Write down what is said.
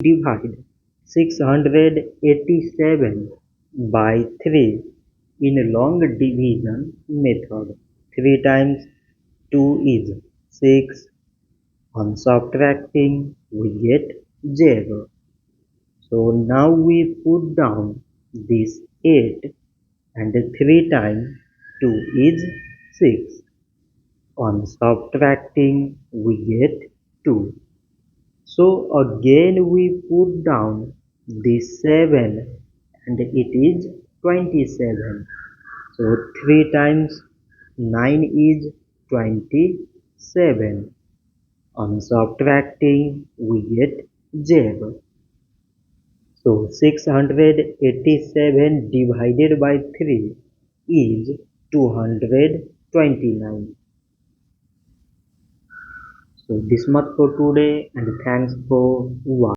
Divide 687 by 3 in long division method. 3 times 2 is 6. On subtracting, we get 0. So now we put down this 8 and 3 times 2 is 6. On subtracting, we get 2. So again we put down this 7 and it is 27. So 3 times 9 is 27. On subtracting we get 0. So 687 divided by 3 is 229. So this much for today and thanks for watching.